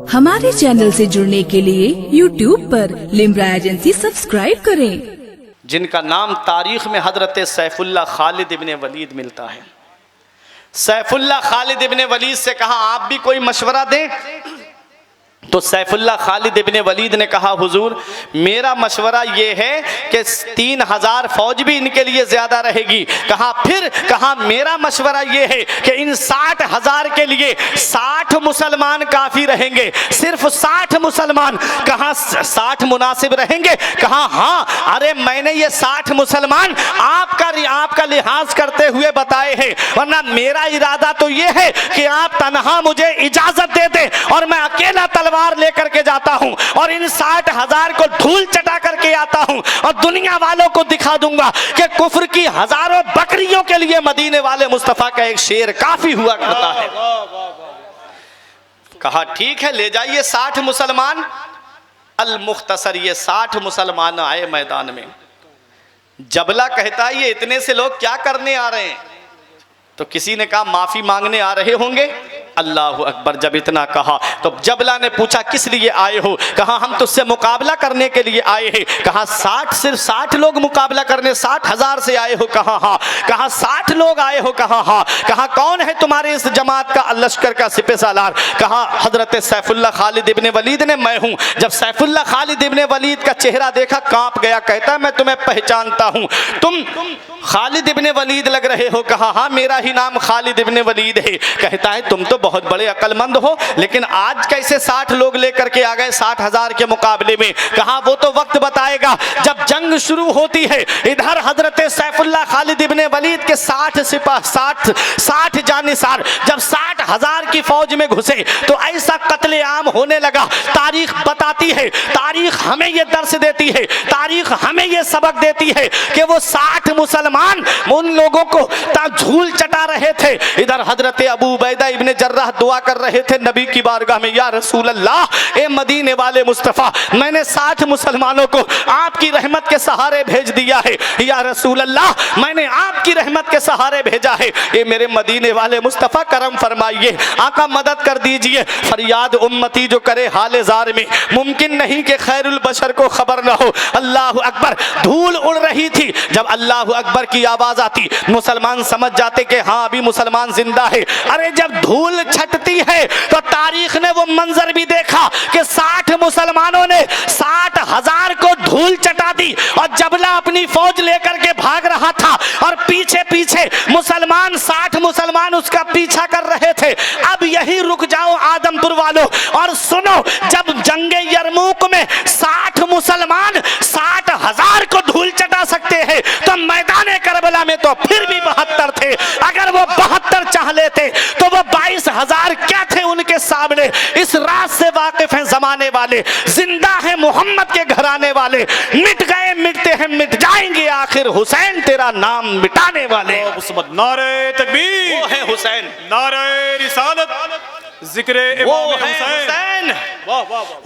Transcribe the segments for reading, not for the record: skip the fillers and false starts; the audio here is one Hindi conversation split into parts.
हमारे चैनल से जुड़ने के लिए YouTube पर लिम्रा एजेंसी सब्सक्राइब करें। जिनका नाम तारीख में हजरत सैफुल्लाह खालिद इब्ने वलीद मिलता है। सैफुल्लाह खालिद इब्ने वलीद से कहा आप भी कोई मशवरा दें, तो सैफुल्लाह खालिद इब्ने वलीद ने कहा हुजूर मेरा मशवरा ये है कि 3000 फौज भी इनके लिए ज़्यादा रहेगी। कहा फिर? कहा मेरा मशवरा ये है कि इन 60,000 के लिए 60 मुसलमान काफ़ी रहेंगे, सिर्फ 60 मुसलमान। कहा 60 मुनासिब रहेंगे? कहा हाँ। अरे मैंने ये 60 मुसलमान आपका लिहाज करते हुए बताए हैं, वरना मेरा इरादा तो ये है कि आप तनहा मुझे इजाज़त दे दें और मैं अकेला तलवार लेकर के जाता हूं और इन 60,000 को धूल चटा करके आता हूं और दुनिया वालों को दिखा दूंगा कि कुफ्र की हजारों बकरियों के लिए मदीने वाले मुस्तफा का एक शेर काफी हुआ करता है। कहा ठीक है ले जाइए 60 मुसलमान। अल मुख्तसर ये 60 मुसलमान आए मैदान में। जबला कहता है ये इतने से लोग क्या करने आ रहे हैं? तो किसी ने कहा माफी मांगने आ रहे होंगे। अल्लाह अकबर। जब इतना कहा तो जबला ने पूछा किस लिए आए हो? कहा हम तुझसे मुकाबला करने के लिए आए हैं। कहा 60 सिर्फ 60 लोग मुकाबला करने 60,000 से आए हो? कहा हाँ। कहा 60 लोग आए हो? कहा हाँ। कहा कौन है तुम्हारे इस जमात का लश्कर का सिपह सालार? कहा हजरत सैफुल्लाह खालिद इब्ने वलीद ने मैं हूँ। जब सैफुल्लाह खालिद इब्ने वलीद का चेहरा देखा कांप गया। कहता मैं तुम्हें पहचानता हूँ, तुम खालिद इब्ने वलीद लग रहे हो। कहा हाँ मेरा ही नाम खालिद इब्ने वलीद है। कहता है तुम तो बहुत बड़े अक्लमंद हो, लेकिन आज कैसे 60 लोग लेकर के आ गए 60,000 के मुकाबले में? कहा वो तो वक्त बताएगा जब जंग शुरू होती है। इधर हजरत सैफुल्लाह खालिद इब्ने वलीद के 60 सिपाह 60 जानिसार जब 60,000 की फौज में घुसे तो ऐसा कत्लेआम होने लगा। तारीख बताती है, तारीख हमें यह दर्श देती है, तारीख हमें यह सबक देती है कि वो 60 मुसलमान उन लोगों को धूल चटा रहे थे। इधर हजरत अबू उबैदा इब्ने जर्राह दुआ कर रहे थे नबी की बारगाह में, या रसूल अल्लाह ए मदीने वाले मुस्तफ़ा मैंने 60 मुसलमानों को आपकी रहमत के सहारे भेज दिया है। या रसूल अल्लाह मैंने आपकी रहमत के सहारे भेजा है। ए मेरे मदीने वाले मुस्तफ़ा करम फरमाइए, आका मदद कर दीजिए। फरियाद उम्मती जो करे हाल जार में, मुमकिन नहीं कि खैरुल बशर को खबर न हो। अल्लाह अकबर। धूल उड़ रही थी। जब अल्लाह अकबर की आवाज आती मुसलमान समझ जाते कि हाँ अभी मुसलमान जिंदा है। अरे जब धूल छटती है तो तारीख ने वो मंजर भी देखा कि 60 मुसलमानों ने 60,000 को धूल चटा दी और जबला अपनी फौज लेकर के भाग रहा था और पीछे पीछे मुसलमान 60 मुसलमान उसका पीछा कर रहे थे। अब यही रुक जाओ आदमपुर वालों और सुनो, जब जंगे यरमूक में 60 मुसलमान 60,000 को धूल चटा सकते हैं तो मैदान करबला में तो फिर भी 72 थे। अगर वो 72 चाह लेते तो वो 22,000 क्या थे उनके सामने? इस रात से वाकिफ हैं जमाने वाले, जिंदा है मोहम्मद के घराने वाले, मिट गए मिटते हैं मिट जाएंगे आखिर हुसैन तेरा नाम मिटाने वाले। नारे तकबीर, वो है हुसैन, नारे रिसालत, जिक्र इमाम हुसैन,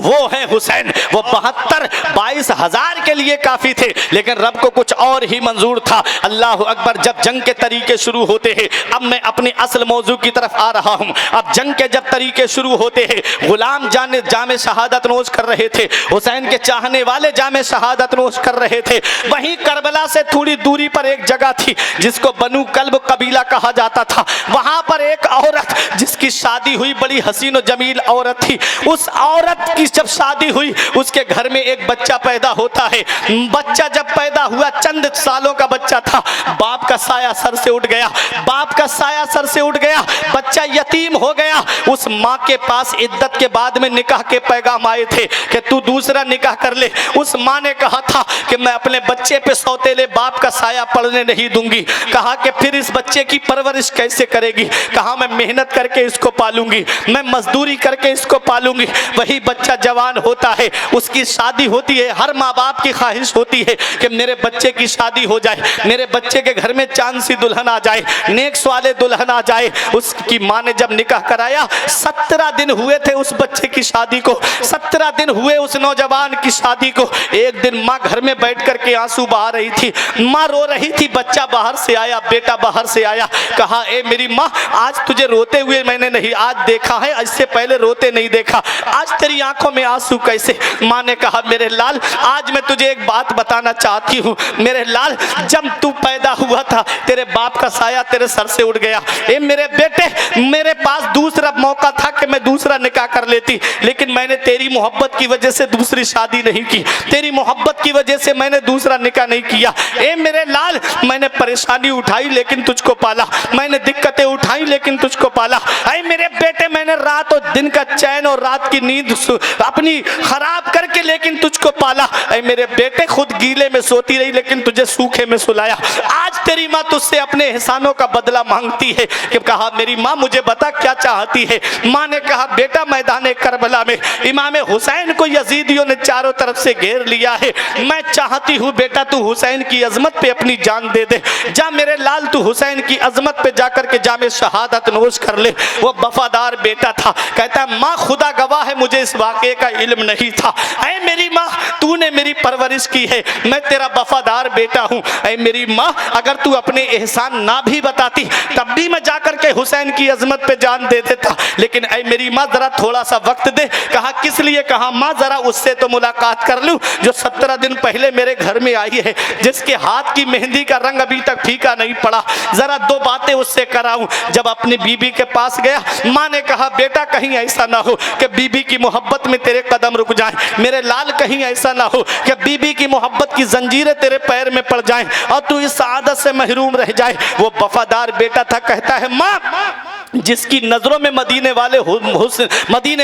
वो है हुसैन। वो 22,000 के लिए काफी थे, लेकिन रब को कुछ और ही मंजूर था। अल्लाह अकबर। जब जंग के तरीके शुरू होते हैं, अब मैं अपनी असल मौजू की तरफ आ रहा हूं। अब जंग के जब तरीके शुरू होते हैं, गुलाम जामे शहादत नोश कर रहे थे, हुसैन के चाहने वाले जामे शहादत नोश कर रहे थे। वहीं करबला से थोड़ी दूरी पर एक जगह थी जिसको बनु कल्ब कबीला कहा जाता था। वहां पर एक औरत जिसकी शादी हुई, बड़ी हसीन और जमील औरत थी। उस औरत की जब शादी हुई उसके घर में एक बच्चा पैदा होता है। बच्चा जब पैदा हुआ चंद सालों का बच्चा था, बाप का साया सर से उठ गया, बाप का साया सर से उठ गया, बच्चा यतीम हो गया। उस माँ के पास इद्दत के बाद में निकाह के पैगाम आए थे कि तू दूसरा निकाह कर ले। उस माँ ने कहा था कि मैं अपने बच्चे पे सौतेले बाप का साया पड़ने नहीं दूंगी। कहा कि फिर इस बच्चे की परवरिश कैसे करेगी? कहा मैं मेहनत करके इसको पालूंगी, मैं मजदूरी करके इसको पालूंगी। वही बच्चा जवान होता है, उसकी शादी होती है। हर माँ बाप की ख्वाहिश होती है कि मेरे बच्चे की शादी हो जाए, मेरे बच्चे के घर में चांद सी दुल्हन आ जाए, नेक्स वाले दुल्हन आ जाए। उसकी माँ ने जब निकाह कराया, 17 दिन हुए थे उस बच्चे की शादी को, 17 दिन हुए उस नौजवान की शादी को। एक दिन माँ घर में बैठ करके आंसू बहा रही थी, माँ रो रही थी। बच्चा बाहर से आया, बेटा बाहर से आया, कहा ए मेरी माँ, आज तुझे रोते हुए मैंने नहीं आज देखा है, इससे पहले रोते नहीं देखा, आज तेरी आंखों में आंसू कैसे? माँ ने कहा मेरे लाल, आज मैं तुझे एक बात बताना चाहती हूँ। मेरे लाल, जब तू पैदा हुआ था तेरे बाप का साया तेरे सर से उड़ गया। ए मेरे बेटे, मेरे पास दूसरा मौका था कि मैं दूसरा निकाह कर लेती, लेकिन मैंने तेरी मोहब्बत की वजह से दूसरी शादी नहीं की, तेरी मोहब्बत की वजह से मैंने दूसरा निकाह नहीं किया। ए मेरे लाल, मैंने परेशानी उठाई लेकिन तुझको पाला, मैंने दिक्कतें उठाई लेकिन तुझको पाला। ऐ मेरे बेटे, मैंने रात और दिन का चैन और रात की नींद अपनी खराब करके लेकिन तुझको पाला। ऐ मेरे बेटे, खुद गीले में सोती रही लेकिन तुझे सूखे में सुलाया। आज तेरी माँ तुझसे अपने एहसानों का बदला मांगती है। कि कहा मेरी माँ, मुझे बता क्या चाहती है? माँ ने कहा बेटा, मैदान करबला में इमाम हुसैन को यजीदियों ने चारों तरफ से घेर लिया है, मैं चाहती हूँ बेटा तू हुसैन की अजमत पे अपनी जान दे दे। जा मेरे लाल, तू हुसैन की अजमत पे जाकर के जामे शहादत नोश कर ले। वो वफादार बेटा था, कहता है माँ खुदा गवाह है, मुझे इस वाक़े का इल्म नहीं था। ऐ मेरी माँ, तूने मेरी परवरिश की है, मैं तेरा वफादार बेटा हूँ। ऐ मेरी माँ, अगर तू अपने एहसान ना भी बताती तब भी मैं जाकर के हुसैन की अजमत पे जान दे देता, लेकिन ऐ मेरी माँ जरा थोड़ा सा वक्त दे। कहा किस लिए? कहा माँ जरा उससे तो मुलाकात कर लूं जो 17 दिन पहले मेरे घर में आई है, जिसके हाथ की मेहंदी का रंग अभी तक फीका नहीं पड़ा, जरा 2 बातें उससे कराऊं। जब अपनी बीबी के पास गया, माँ ने कहा बेटा कहीं ऐसा ना हो कि बीबी की मोहब्बत में तेरे कदम रुक जाएं, मेरे लाल कहीं ऐसा ना हो कि बीबी की मोहब्बत की जंजीरें तेरे पैर में पड़ जाएं और तू इस आदत से महरूम रह जाए। वो वफादार बेटा था, कहता है माँ, जिसकी नजरों में मदीने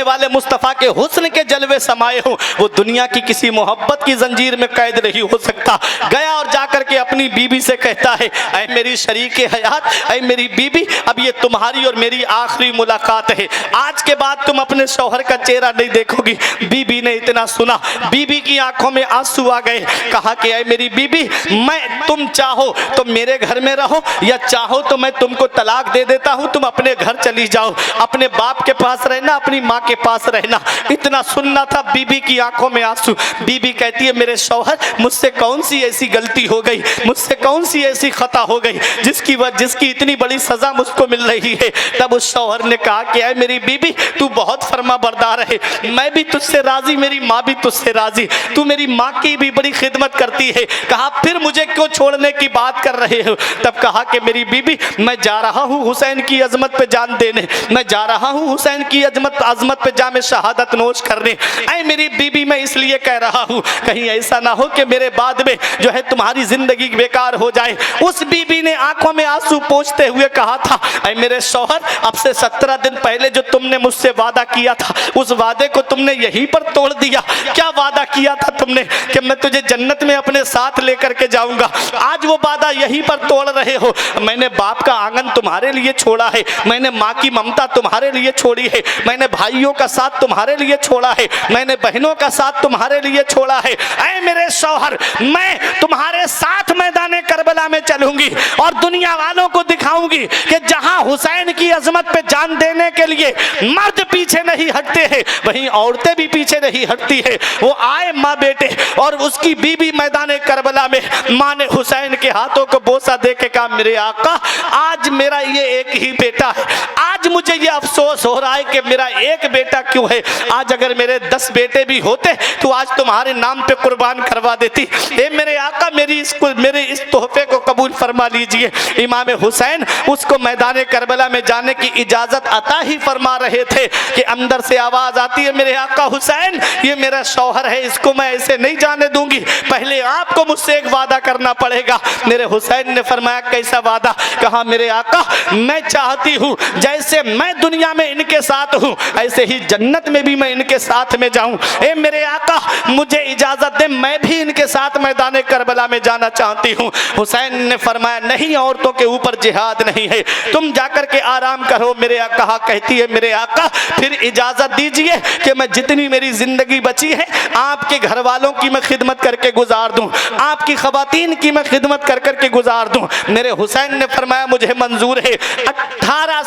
वाले मुस्तफ़ा के हुस्न के जलवे समाये हो, वो दुनिया की किसी मोहब्बत की जंजीर में कैद नहीं हो सकता। गया और जाकर के अपनी बीबी से कहता है, ऐ मेरी शरीके हयात, ऐ मेरी बीबी, अब ये तुम्हारी और मेरी आखिरी मुलाकात है, आज के बाद तुम अपने शौहर का चेहरा नहीं देखोगी। बीबी ने इतना सुना, बीबी की आंखों में आंसू आ गए। कहा कि ऐ मेरी बीबी, मैं तुम चाहो तो मेरे घर में रहो या चाहो तो मैं तुमको तलाक दे देता हूँ, तुम अपने घर चली जाओ, अपने बाप के पास रहना, अपनी माँ के पास रहना। इतना सुनना था, बीबी की आंखों में आंसू। बीबी कहती है मेरे शौहर, मुझसे कौन सी ऐसी गलती हो गई, मुझसे कौन सी ऐसी खता हो गई जिसकी इतनी बड़ी सजा मुझको मिल रही है। तब उस शौहर ने कहा कि ऐ मेरी बीबी, तू बहुत फर्मा बरदार है, मैं भी तुझसे राजी, मेरी माँ भी तुझसे राजी, तू मेरी माँ की भी बड़ी खिदमत करती है। कहा फिर मुझे क्यों छोड़ने की बात कर रहे हो? तब कहा कि मेरी बीबी, मैं जा रहा हूँ हुसैन की अजमत पे जान देने, मैं जा रहा हूँ हुसैन की अजमत पे जामे शहादत नोश करने। ऐ मेरी बीबी, मैं इसलिए कह रहा हूँ कहीं ऐसा ना हो कि मेरे बाद में जो है तुम्हारी जिंदगी बेकार हो जाए। उस बीबी ने आंखों में आंसू पोंछते हुए कहा था, ऐ मेरे शौहर, अब से 17 दिन पहले जो तुमने मुझसे वादा किया था, उस वादे को तुमने यहीं पर तोड़ दिया। क्या वादा किया था तुमने कि मैं तुझे जन्नत में अपने साथ लेकर के जाऊंगा, आज वो वादा यहीं पर तोड़ रहे हो। मैंने बाप का आंगन तुम्हारे लिए छोड़ा है, मैंने माँ की ममता तुम्हारे लिए छोड़ी है, मैंने भाइयों का साथ तुम्हारे लिए छोड़ा है, मैंने बहनों का साथ तुम्हारे लिए छोड़ा है। ऐ मेरे शौहर, मैं तुम्हारे साथ मैदान करबला में चलूंगी और दुनिया वालों को दिखाऊंगी कि जहां हुसैन की अजमत पे जान देने के लिए मर्द पीछे नहीं हटते हैं, वहीं औरतें भी पीछे नहीं हटती है। वो आए माँ बेटे और उसकी बीबी मैदान करबला में, माँ ने हुसैन के हाथों को बोसा दे के कहा, मेरे आका, आज मेरा ये एक ही बेटा है, आज मुझे ये अफसोस हो रहा है कि मेरा एक बेटा क्यों है, आज अगर मेरे 10 बेटे भी होते तो आज तुम्हारे नाम पे कुर्बान करवा देती। ए मेरे आका, मेरे इस तोहफे को कबूल फरमा लीजिए। इमाम हुसैन उसको मैदान करबला में जाने की इजाजत अता ही फरमा रहे थे कि अंदर से आवाज आती है, मेरे आका हुसैन, ये मेरा शौहर है, इसको मैं ऐसे नहीं जाने दूंगी, पहले आपको मुझसे एक वादा करना पड़ेगा। मेरे हुसैन ने फरमाया, कैसा वादा? कहा, मेरे आका, मैं चाहती हूँ जैसे मैं दुनिया में इनके साथ हूँ, ऐसे ही जन्नत में भी मैं इनके साथ में जाऊं। ए मेरे आका, मुझे इजाजत दे, मैं भी इनके साथ मैदान करबला में जाना चाहती हूँ। हुसैन ने फरमाया, नहीं, औरतों के ऊपर जिहाद नहीं है, तुम जाकर के आराम करो। मेरे आका कहती है, मेरे आका फिर इजाजत दीजिए कि मैं जितनी मेरी जिंदगी बची है आपके घर वालों की मैं खिदमत करके गुजार दूं, आपकी खवातीन की मैं खिदमत कर करके गुजार दूं। मेरे हुसैन ने फरमाया, मुझे मंजूर है। 18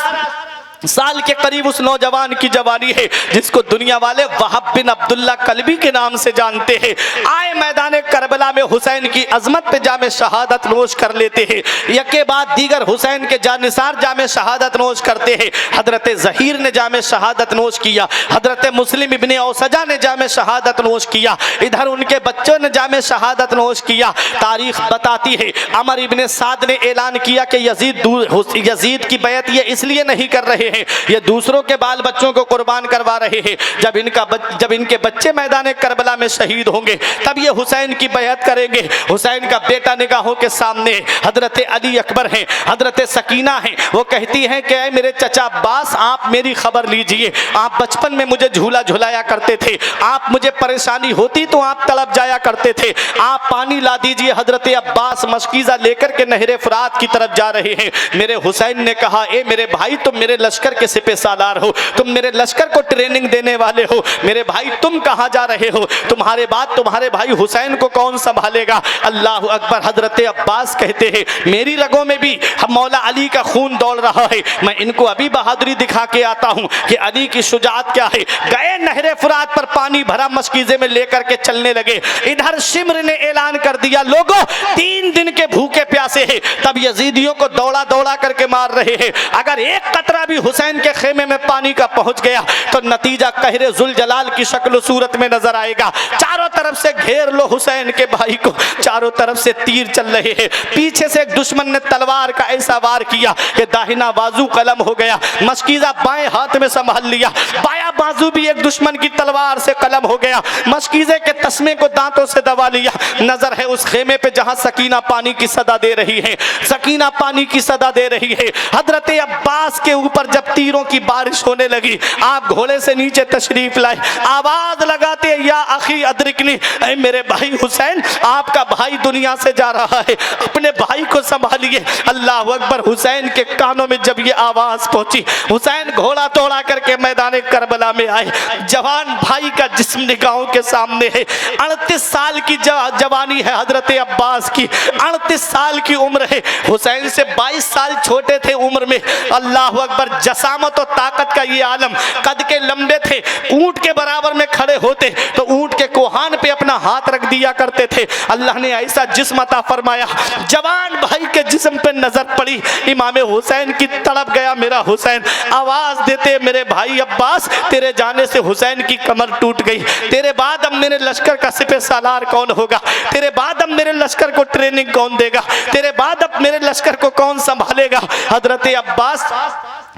साल के करीब उस नौजवान की जवानी है जिसको दुनिया वाले वहाब बिन अब्दुल्ला कल्बी के नाम से जानते हैं। आए मैदान करबला में हुसैन की अजमत पे जामे शहादत नोश कर लेते हैं। यके बाद दीगर हुसैन के जानिसार जामे शहादत नोश करते हैं। हजरत जहीर ने जामे शहादत नोश किया, हजरत मुस्लिम इब्ने औसजा ने जामे शहादत नोश किया, इधर उनके बच्चों ने जामे शहादत नोश किया। तारीख बताती है, अमर इब्ने साद ने ऐलान किया कि यजीद की बैत ये इसलिए नहीं कर रहे हैं, ये दूसरों के बाल बच्चों को कुर्बान करवा रहे हैं। जब इनके बच्चे मैदान करबला में शहीद होंगे तब ये हुसैन की बैत करेंगे। हुसैन का बेटा निगाहों के सामने हजरत अली अकबर हैं, हजरत सकीना हैं। वो कहती हैं कि मेरे चचा अब्बास, आप मेरी खबर लीजिए, आप बचपन में मुझे झूला झुलाया करते थे, आप मुझे परेशानी होती तो आप तड़प जाया करते थे, आप पानी ला दीजिए। हजरत अब्बास मशकीज़ा लेकर के नहरे फुरात की तरफ जा रहे हैं। मेरे हुसैन ने कहा, ए मेरे भाई, तुम मेरे लश्कर के सिपे सालार हो, तुम मेरे लश्कर को ट्रेनिंग देने वाले हो, मेरे भाई तुम कहां जा रहे हो, तुम्हारे बाद तुम्हारे भाई हुसैन को कौन संभालेगा। अल्लाह अकबर। हजरत अब्बास कहते हैं, मेरी रगों में भी मौला अली का खून दौड़ रहा है, मैं इनको अभी बहादुरी दिखा के आता हूं कि अली की शुजाअत क्या है। गए नहरे फुरात पर पानी भरा मशकीजे में लेकर के चलने लगे। इधर शिमर ने ऐलान कर दिया, लोगों 3 दिन के भूखे प्यासे हैं। तब यजीदियों को दौड़ा दौड़ा करके मार रहे हैं। अगर एक कतरा भी हुसैन के खेमे में पानी का पहुंच गया तो नतीजा कहरे जुल जलाल की शक्ल सूरत में नजर आएगा। चारों तरफ से घेर लो हुसैन के भाई को, चारों तरफ से तीर चल रहे हैं। पीछे से एक दुश्मन ने तलवार का ऐसा वार किया कि दाहिना बाजू कलम हो गया, मशकीजा बाएं हाथ में संभाल लिया, बायां बाजू भी एक दुश्मन की तलवार से कलम हो गया, मशकीजे के तस्मे को दांतों से दबा लिया। नजर है उस खेमे पे जहां सकीना पानी की सदा दे रही है, सकीना पानी की सदा दे रही है। हजरत अब्बास के ऊपर जब तीरों की बारिश होने लगी, आप घोड़े से नीचे तशरीफ लाए, आवाज लगाते, या अखी अदरिकनी, मेरे भाई हुसैन, आपका भाई दुनिया से जा रहा है, अपने भाई को संभालिए। अल्लाह अकबर। हुसैन के कानों में जब ये आवाज पहुंची, हुसैन घोड़ा तोड़ा करके मैदान करबला में आए। जवान भाई का जिस्म निगाहों के सामने है। 38 साल की जवानी है हजरत अब्बास की, 38 साल की उम्र है। हुसैन से 22 साल छोटे थे उम्र में। अल्लाह अकबर। जसामत और ताकत का ये आलम, कद के लंबे थे, ऊंट के बराबर में खड़े होते तो ऊंट के कोहान पे अपना हाथ रख दिया करते थे। अल्लाह ने ऐसा जिस्म अता फरमाया। जवान भाई के जिस्म पे नजर पड़ी, इमाम हुसैन की तड़प गया मेरा हुसैन। आवाज देते, मेरे भाई अब्बास, तेरे जाने से हुसैन की कमर टूट गई, तेरे बाद अब मेरे लश्कर का सिपे सालार कौन होगा, तेरे बाद अब मेरे लश्कर को ट्रेनिंग कौन देगा, तेरे बाद अब मेरे लश्कर को कौन संभालेगा। हजरत अब्बास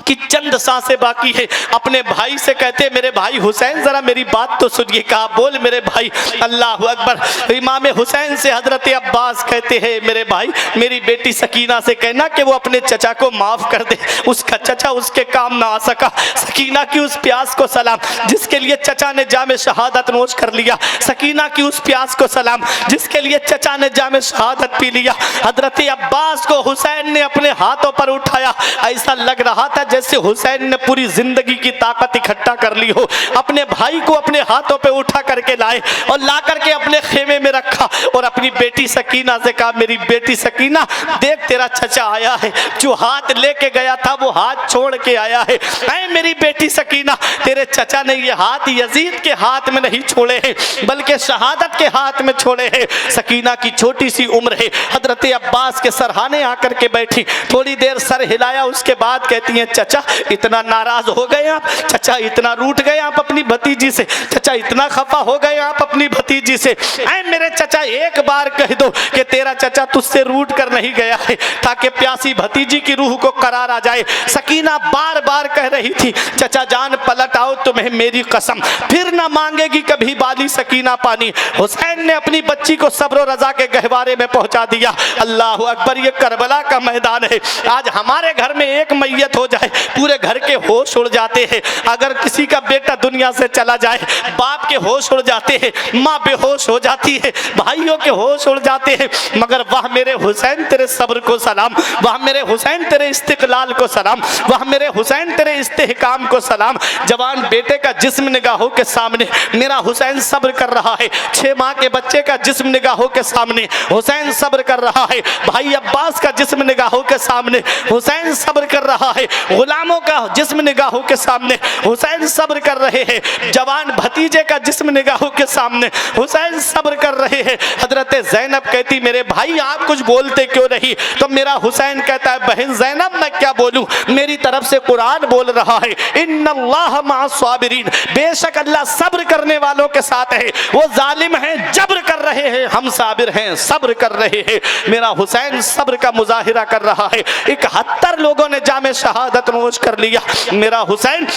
की चंद सांसें बाकी है, अपने भाई से कहते, मेरे भाई हुसैन जरा मेरी बात तो सुनिए। कहा, बोल मेरे भाई। अल्लाह अकबर। इमाम हुसैन से हजरत अब्बास कहते हैं, मेरे भाई, मेरी बेटी सकीना से कहना कि वो अपने चचा को माफ कर दे, उसका चचा उसके काम ना आ सका। सकीना की उस प्यास को सलाम जिसके लिए चचा ने जामे शहादत नोश कर लिया, सकीना की उस प्यास को सलाम जिसके लिए चचा ने जामे शहादत पी लिया। हजरत अब्बास को हुसैन ने अपने हाथों पर उठाया, ऐसा लग रहा था जैसे हुसैन ने पूरी जिंदगी की ताकत इकट्ठा कर ली हो। अपने भाई को अपने हाथों पे उठा करके लाए और ला करके अपने खेमे में रखा और अपनी बेटी सकीना से कहा, मेरी बेटी सकीना, देख तेरा चचा आया है, जो हाथ लेके गया था वो हाथ छोड़ के आया है। ऐ मेरी बेटी सकीना, तेरे चचा ने ये हाथ यजीद के हाथ में नहीं छोड़े हैं बल्कि शहादत के हाथ में छोड़े हैं। सकीना की छोटी सी उम्र है, हजरत अब्बास के सरहाने आकर के बैठी, थोड़ी देर सर हिलाया, उसके बाद कहती हैं, चचा इतना नाराज हो गए आप, चचा इतना रूठ गए आप अपनी भतीजी से, चचा इतना खफा हो गए आप अपनी भतीजी से। ऐ मेरे चचा, एक बार कह दो कि तेरा चचा तुझसे रूठ कर नहीं गया है, ताकि प्यासी भतीजी की रूह को करार आ जाए। सकीना बार बार कह रही थी, चचा जान पलट आओ, तुम्हें मेरी कसम, फिर ना मांगेगी कभी बाली सकीना पानी। हुसैन ने अपनी बच्ची को सब्र और रजा के गहवारे में पहुंचा दिया। अल्लाह अकबर। ये करबला का मैदान है। आज हमारे घर में एक मैयत हो जाए जाए पूरे घर के होश उड़ जाते हैं। अगर किसी का बेटा दुनिया से चला जाए बाप के होश उड़ जाते हैं, माँ बेहोश हो जाती है, भाइयों के होश उड़ जाते हैं। मगर वाह मेरे हुसैन तेरे सब्र को सलाम, वाह मेरे हुसैन तेरे इस्तिकलाल को सलाम, वाह मेरे हुसैन तेरे इस्तेहकाम को सलाम। जवान बेटे का जिस्म निगाहों के सामने मेरा हुसैन सब्र कर रहा है। 6 माह के बच्चे का जिस्म निगाहों के सामने हुसैन सब्र कर रहा है। भाई अब्बास का जिस्म निगाहों के सामने हुसैन सब्र कर रहा है। गुलामों का जिस्म निगाहों के सामने हुसैन सब्र कर रहे हैं। जवान भतीजे का जिस्म निगाहों के सामने हुसैन सब्र कर रहे हैं। हजरत ज़ैनब कहती मेरे भाई आप कुछ बोलते क्यों नहीं? तो मेरा हुसैन कहता है बहन ज़ैनब मैं क्या बोलूं, मेरी तरफ से कुरान बोल रहा है इन्नल्लाह मअस-साबिरीन, बेशक अल्लाह सब्र करने वालों के साथ है। वो जालिम हैं जब्र कर रहे हैं, हम साबिर हैं सब्र कर रहे हैं। मेरा हुसैन सब्र का मुजाहिरा कर रहा है। 71 लोगों ने जामे शहादत नोश कर लिया। मेरा हुसैन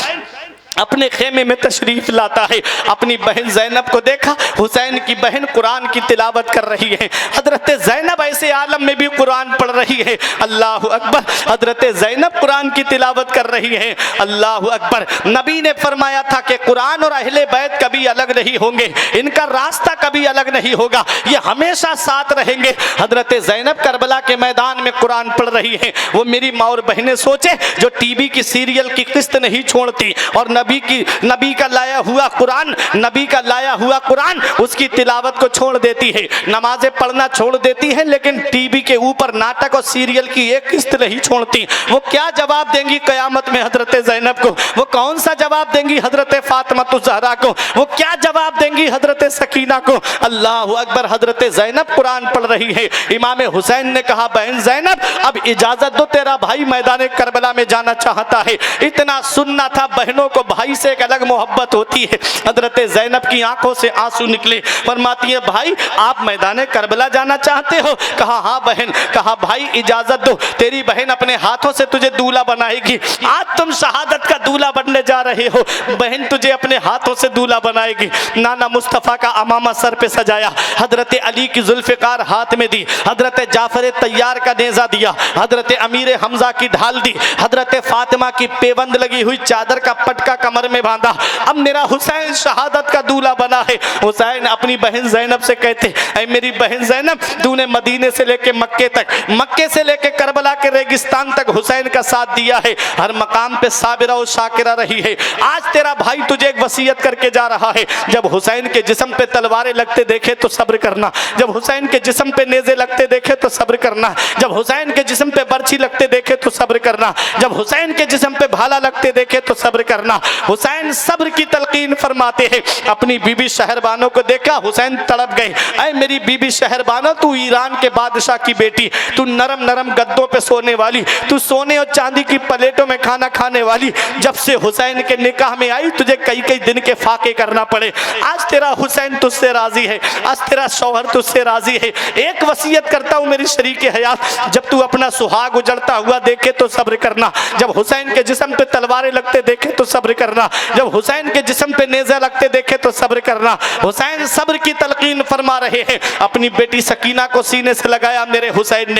अपने खेमे में तशरीफ लाता है। अपनी बहन ज़ैनब को देखा, हुसैन की बहन कुरान की तिलावत कर रही है। हजरत ज़ैनब ऐसे आलम में भी कुरान पढ़ रही है। अल्लाह अकबर, हजरत ज़ैनब कुरान की तिलावत कर रही है। अल्लाह अकबर। नबी ने फरमाया था कि कुरान और अहले बैत कभी अलग नहीं होंगे, इनका रास्ता कभी अलग नहीं होगा, ये हमेशा साथ रहेंगे। हजरत ज़ैनब करबला के मैदान में कुरान पढ़ रही है। वो मेरी माँ और बहनें सोचे जो टीवी की सीरियल की किस्त नहीं छोड़ती और नबी का लाया हुआ कुरान, नबी का लाया हुआ कुरान उसकी तिलावत को छोड़ देती है, नमाजें पढ़ना छोड़ देती है, लेकिन टीवी के ऊपर नाटक और सीरियल की एक किस्त नहीं छोड़ती। वो क्या जवाब देंगी कयामत में हजरत ज़ैनब को? वो कौन सा जवाब देंगी हजरत फातिमा ज़हरा को? वो क्या जवाब देंगी हजरत सकीना को? अल्लाह अकबर। हजरत ज़ैनब कुरान पढ़ रही है। इमाम हुसैन ने कहा बहन ज़ैनब अब इजाजत दो, तेरा भाई मैदान करबला में जाना चाहता है। इतना सुनना था, बहनों को भाई से एक अलग मोहब्बत होती है। हजरत ज़ैनब की आंखों से आंसू निकले। फरमाती है भाई आप मैदान करबला जाना चाहते हो? कहा हाँ बहन। कहा भाई इजाजत दो, तेरी बहन अपने हाथों से तुझे दूल्हा बनाएगी। आज तुम शहादत का दूल्हा बनने जा रहे हो, बहन तुझे अपने हाथों से दूल्हा बनाएगी। नाना मुस्तफ़ा का अमामा सर पे सजाया, हजरत अली की जुल्फ़िकार हाथ में दी, हजरत जाफर तैयार का नेज़ा दिया, हजरत अमीर हमजा की ढाल दी, हजरत फातिमा की पेबंद लगी हुई चादर का पटका कमर में बांधा। अब मेरा हुसैन शहादत का दूल्हा बना है। हुसैन अपनी बहन ज़ैनब से कहते ऐ मेरी बहन ज़ैनब, तूने मदीने से लेके मक्के तक, मक्के से लेके करबला के रेगिस्तान तक हुसैन का साथ दिया है, हर मकाम पे साबिरा और शाकिरा रही है। आज तेरा भाई तुझे एक वसीयत करके जा रहा है, जब हुसैन के जिस्म पे तलवारें लगते देखे तो सब्र करना, जब हुसैन के जिस्म पे नेज़े लगते देखे तो सब्र करना, जब हुसैन के जिस्म पे बर्छी लगते देखे तो सब्र करना, जब हुसैन के जिस्म पे भाला लगते देखे तो सब्र करना। हुसैन सब्र की तलकीन फरमाते हैं। अपनी बीबी शहरबानो को देखा, हुसैन तड़प गए। ऐ मेरी बीबी शहरबानो, तू ईरान के बादशाह की बेटी, तू नरम नरम गद्दों पे सोने वाली, तू सोने और चांदी की प्लेटों में खाना खाने वाली, जब से हुसैन के निकाह में आई तुझे कई कई दिन के फाके करना पड़े। आज तेरा हुसैन तुझसे राजी है, आज तेरा शौहर तुझसे राजी है। एक वसीयत करता हूँ मेरी शरीके हयात, जब तू अपना सुहाग उजड़ता हुआ देखे तो सब्र करना, जब हुसैन के जिस्म पे तलवारें लगते देखे तो सब्र करना, जब हुसैन के जिस्म पे नेज़ा लगते देखे तो सब्र करना। हुसैन सब्र की तलकीन फरमा रहे हैं। अपनी बेटी सकीना को सीने से लगाया मेरे हुसैन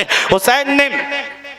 ने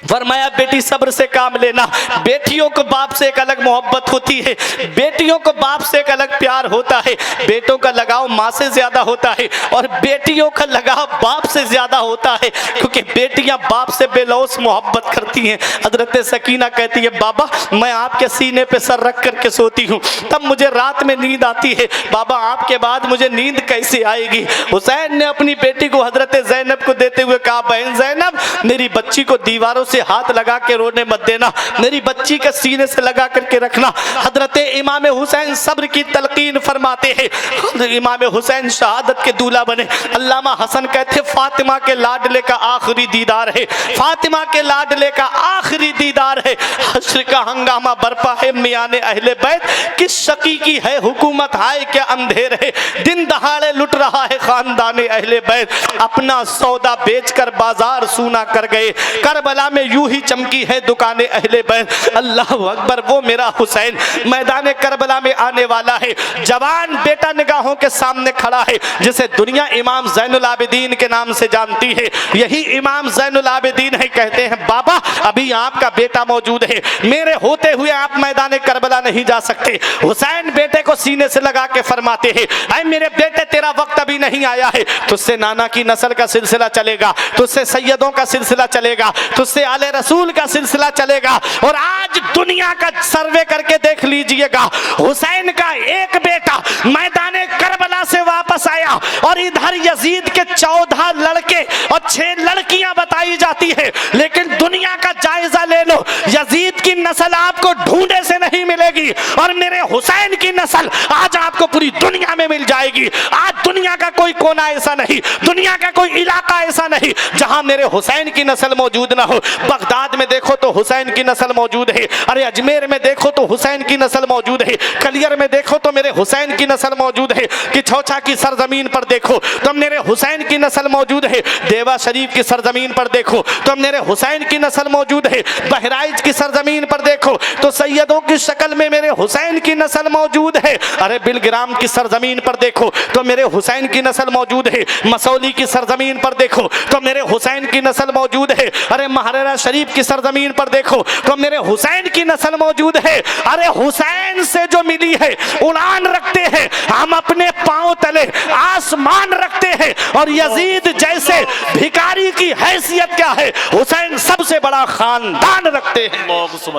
फरमाया बेटी सब्र से काम लेना। बेटियों को बाप से एक अलग मोहब्बत होती है, बेटियों को बाप से एक अलग प्यार होता है। बेटों का लगाव माँ से ज्यादा होता है और बेटियों का लगाव बाप से ज्यादा होता है, क्योंकि बेटियां बाप से बेलौस मोहब्बत करती हैं। हजरत सकीना कहती है बाबा मैं आपके सीने पे सर रख करके सोती हूँ, तब मुझे रात में नींद आती है, बाबा आपके बाद मुझे नींद कैसे आएगी? हुसैन ने अपनी बेटी को हजरत ज़ैनब को देते हुए कहा बहन ज़ैनब मेरी बच्ची को दीवारों से हाथ लगा के रोने मत देना, मेरी बच्ची के सीने से लगा करके रखना। हजरत इमाम हुसैन सब्र की तलकीन फरमाते हैं। इमाम हुसैन शहादत के दूल्हा बने। अल्लामा हसन कहते फातिमा के लाडले का आखिरी दीदार है, फातिमा के लाडले का आखिरी दीदार है। हश्र का हंगामा बरपा है मियाने अहले बैत, किस शकी की है हुकूमत, हाय क्या अंधेर है, दिन दहाड़े लुट रहा है खानदाने अहले बैत। अपना सौदा बेचकर बाजार सूना कर गए, करबला में में यूं ही चमकी है दुकानें अहले बैत। अल्लाह अकबर, वो मेरा हुसैन मैदान करबला में आने वाला है। जवान बेटा निगाहों के सामने खड़ा है, जिसे दुनिया इमाम ज़ैनुल आबिदीन के नाम से जानती है। यही इमाम ज़ैनुल आबिदीन है, कहते हैं बाबा अभी आपका बेटा मौजूद है, मेरे होते हुए आप मैदान करबला नहीं जा सकते। हुसैन बेटे को सीने से लगा के फरमाते हैं, ऐ मेरे बेटे तेरा वक्त अभी नहीं आया है, तुझसे नाना की नस्ल का सिलसिला चलेगा, तुझसे सैयदों का सिलसिला चलेगा, तुझसे आले रसूल का सिलसिला चलेगा। और आज दुनिया का सर्वे करके देख लीजिएगा, हुसैन का एक बेटा मैदान करबला से वापस आया और इधर यजीद के 14 लड़के और 6 लड़कियां बताई जाती है। लेकिन दुनिया का जायजा ले लो, यजीद की नस्ल आपको ढूंढे से नहीं मिलेगी और मेरे हुसैन की नस्ल आज आपको पूरी दुनिया में मिल जाएगी। आज दुनिया का कोई कोना ऐसा नहीं, दुनिया का कोई इलाका ऐसा नहीं जहां मेरे हुसैन की नस्ल मौजूद ना हो। बगदाद में देखो तो हुसैन की नस्ल मौजूद है, अरे अजमेर में देखो तो हुसैन की नस्ल मौजूद है, कलियर में देखो तो मेरे हुसैन की नस्ल मौजूद है, कि छौछा की सरजमीन पर देखो तो मेरे हुसैन की नस्ल मौजूद है, देवा शरीफ की सरजमीन पर देखो तो मेरे हुसैन की नस्ल मौजूद है, बहराइच की सरजमीन पर देखो तो सैयदों की शक्ल में मेरे हुसैन की नस्ल मौजूद है। अरे बिलग्राम की सरजमीन पर देखो तो मेरे हुसैन की नस्ल मौजूद है, मसौली की सरजमीन पर देखो तो मेरे हुसैन की नस्ल मौजूद है, अरे महाराजा शरीफ की सरजमीन पर देखो तो मेरे हुसैन की नस्ल मौजूद है। अरे हुसैन से जो मिली है उड़ान रखते हैं हम, अपने पांव तले आसमान रखते हैं। और यजीद जैसे भिखारी की हैसियत क्या है, हुसैन सबसे बड़ा खानदान रखते हैं।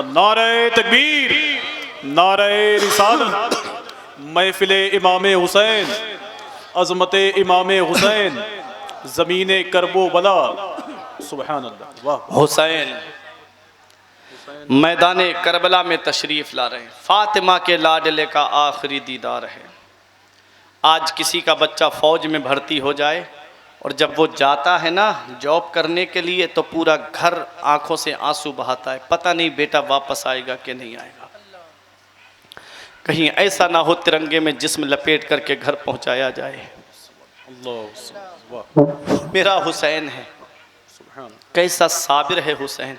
नारे तकबीर, नारे रिसालत, महफिले इमाम हुसैन, अजमत इमाम हुसैन, जमीने करबो बला, सुभान अल्लाह। वाह, हुसैन मैदान करबला में तशरीफ ला रहे हैं। फातिमा के लाडले का आखिरी दीदार है। आज किसी का बच्चा फौज में भर्ती हो जाए और जब वो जाता है ना जॉब करने के लिए, तो पूरा घर आंखों से आंसू बहाता है, पता नहीं बेटा वापस आएगा कि नहीं आएगा। कहीं ऐसा ना हो तिरंगे में जिस्म लपेट करके घर पहुंचाया जाए। अल्लाह, वाह, मेरा हुसैन है, कैसा साबिर है हुसैन।